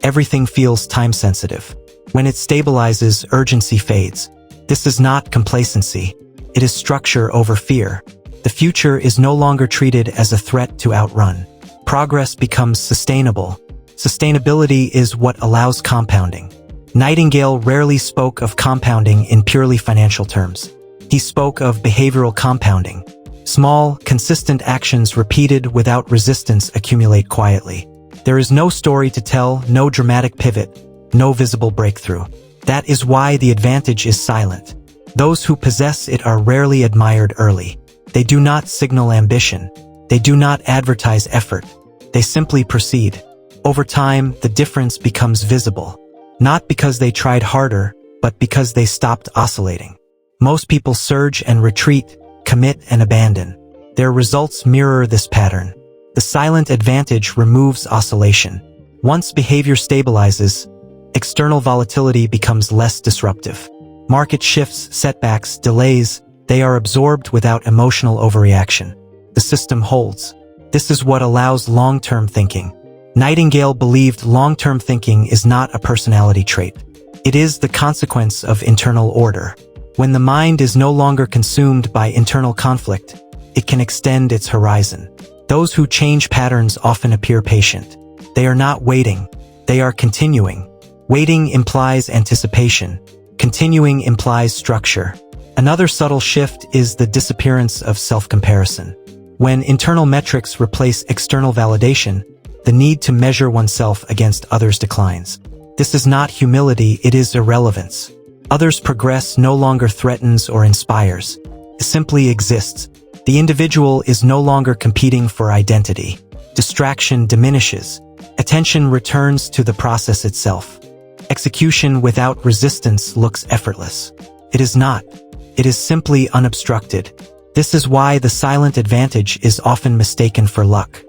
everything feels time-sensitive. When it stabilizes, urgency fades. This is not complacency. It is structure over fear. The future is no longer treated as a threat to outrun. Progress becomes sustainable. Sustainability is what allows compounding. Nightingale rarely spoke of compounding in purely financial terms. He spoke of behavioral compounding. Small, consistent actions repeated without resistance accumulate quietly. There is no story to tell, no dramatic pivot, no visible breakthrough. That is why the advantage is silent. Those who possess it are rarely admired early. They do not signal ambition. They do not advertise effort. They simply proceed. Over time, the difference becomes visible. Not because they tried harder, but because they stopped oscillating. Most people surge and retreat, commit and abandon. Their results mirror this pattern. The silent advantage removes oscillation. Once behavior stabilizes, external volatility becomes less disruptive. Market shifts, setbacks, delays, they are absorbed without emotional overreaction. The system holds. This is what allows long-term thinking. Nightingale believed long-term thinking is not a personality trait. It is the consequence of internal order. When the mind is no longer consumed by internal conflict, it can extend its horizon. Those who change patterns often appear patient. They are not waiting. They are continuing. Waiting implies anticipation. Continuing implies structure. Another subtle shift is the disappearance of self-comparison. When internal metrics replace external validation, the need to measure oneself against others declines. This is not humility, it is irrelevance. Others' progress no longer threatens or inspires. It simply exists. The individual is no longer competing for identity. Distraction diminishes. Attention returns to the process itself. Execution without resistance looks effortless. It is not. It is simply unobstructed. This is why the silent advantage is often mistaken for luck.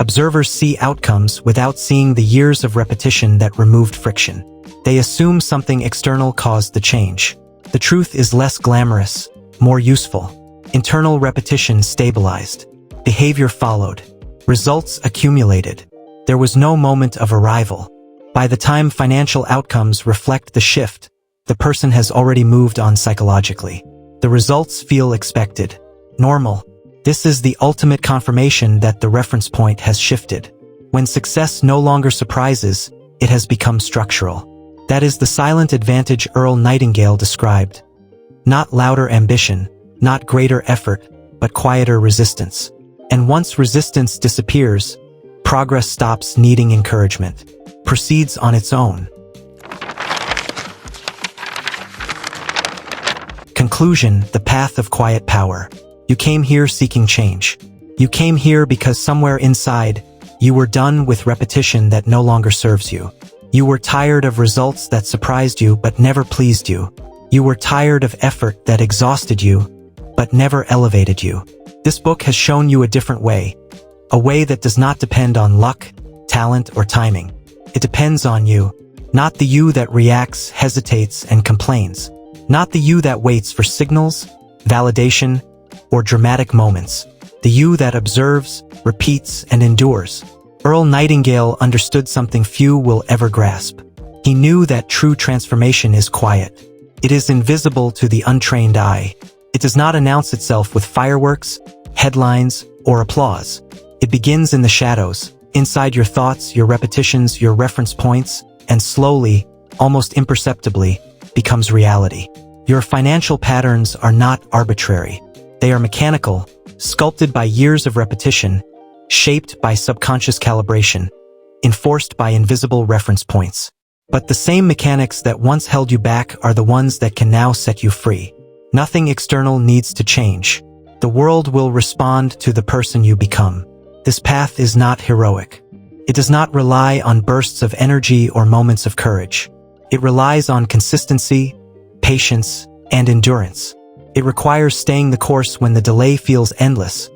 Observers see outcomes without seeing the years of repetition that removed friction. They assume something external caused the change. The truth is less glamorous, more useful. Internal repetition stabilized. Behavior followed. Results accumulated. There was no moment of arrival. By the time financial outcomes reflect the shift, the person has already moved on psychologically. The results feel expected, normal. This is the ultimate confirmation that the reference point has shifted. When success no longer surprises, it has become structural. That is the silent advantage Earl Nightingale described. Not louder ambition, not greater effort, but quieter resistance. And once resistance disappears, progress stops needing encouragement, proceeds on its own. Conclusion: the path of quiet power. You came here seeking change. You came here because somewhere inside, you were done with repetition that no longer serves you. You were tired of results that surprised you but never pleased you. You were tired of effort that exhausted you but never elevated you. This book has shown you a different way, a way that does not depend on luck, talent, or timing. It depends on you, not the you that reacts, hesitates, and complains, not the you that waits for signals, validation, or dramatic moments, the you that observes, repeats, and endures. Earl Nightingale understood something few will ever grasp. He knew that true transformation is quiet. It is invisible to the untrained eye. It does not announce itself with fireworks, headlines, or applause. It begins in the shadows, inside your thoughts, your repetitions, your reference points, and slowly, almost imperceptibly, becomes reality. Your financial patterns are not arbitrary. They are mechanical, sculpted by years of repetition, shaped by subconscious calibration, enforced by invisible reference points. But the same mechanics that once held you back are the ones that can now set you free. Nothing external needs to change. The world will respond to the person you become. This path is not heroic. It does not rely on bursts of energy or moments of courage. It relies on consistency, patience, and endurance. It requires staying the course when the delay feels endless,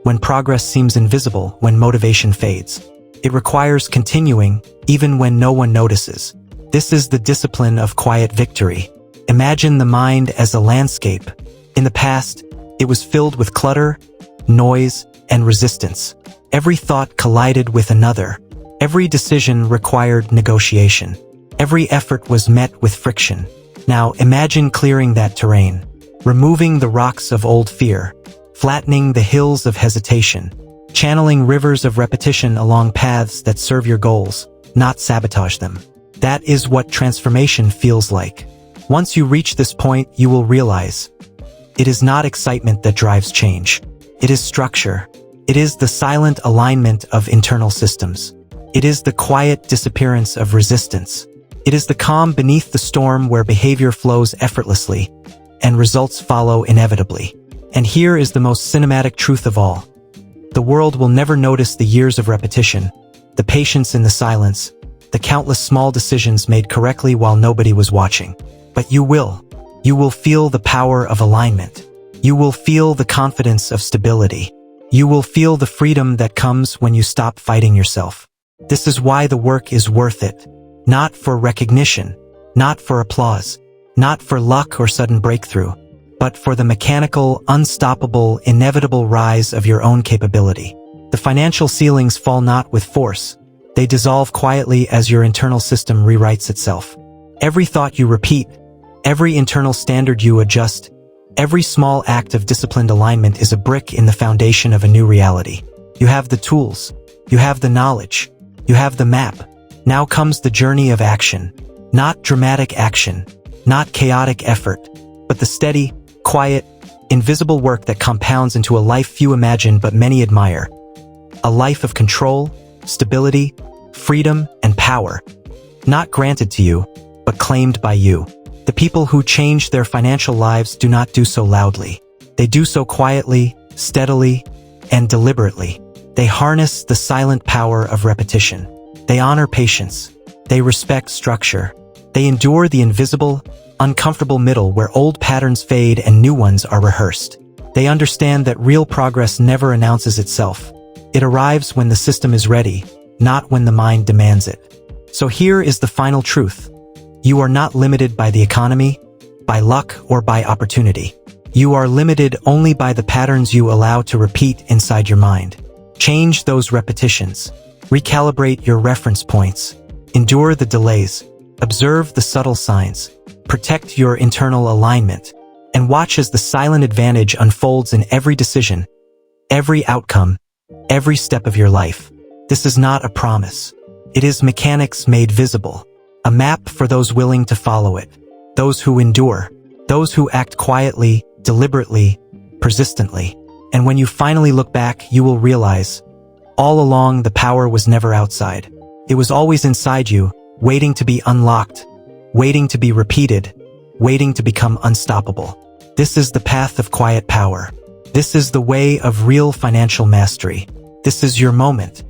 when progress seems invisible, when motivation fades. It requires continuing, even when no one notices. This is the discipline of quiet victory. Imagine the mind as a landscape. In the past, it was filled with clutter, noise, and resistance. Every thought collided with another. Every decision required negotiation. Every effort was met with friction. Now imagine clearing that terrain, removing the rocks of old fear, flattening the hills of hesitation, channeling rivers of repetition along paths that serve your goals, not sabotage them. That is what transformation feels like. Once you reach this point, you will realize it is not excitement that drives change. It is structure. It is the silent alignment of internal systems. It is the quiet disappearance of resistance. It is the calm beneath the storm where behavior flows effortlessly and results follow inevitably. And here is the most cinematic truth of all. The world will never notice the years of repetition, the patience in the silence, the countless small decisions made correctly while nobody was watching. But you will. You will feel the power of alignment. You will feel the confidence of stability. You will feel the freedom that comes when you stop fighting yourself. This is why the work is worth it. Not for recognition, not for applause, not for luck or sudden breakthrough, but for the mechanical, unstoppable, inevitable rise of your own capability. The financial ceilings fall not with force. They dissolve quietly as your internal system rewrites itself. Every thought you repeat, every internal standard you adjust, every small act of disciplined alignment is a brick in the foundation of a new reality. You have the tools, you have the knowledge, you have the map. Now comes the journey of action. Not dramatic action, not chaotic effort, but the steady, quiet, invisible work that compounds into a life few imagine but many admire. A life of control, stability, freedom, and power. Not granted to you, but claimed by you. The people who change their financial lives do not do so loudly. They do so quietly, steadily, and deliberately. They harness the silent power of repetition. They honor patience. They respect structure. They endure the invisible, uncomfortable middle where old patterns fade and new ones are rehearsed. They understand that real progress never announces itself. It arrives when the system is ready, not when the mind demands it. So here is the final truth. You are not limited by the economy, by luck, or by opportunity. You are limited only by the patterns you allow to repeat inside your mind. Change those repetitions. Recalibrate your reference points. Endure the delays. Observe the subtle signs. Protect your internal alignment. And watch as the silent advantage unfolds in every decision, every outcome, every step of your life. This is not a promise. It is mechanics made visible, a map for those willing to follow it, those who endure, those who act quietly, deliberately, persistently. And when you finally look back, you will realize, all along the power was never outside. It was always inside you, waiting to be unlocked, waiting to be repeated, waiting to become unstoppable. This is the path of quiet power. This is the way of real financial mastery. This is your moment.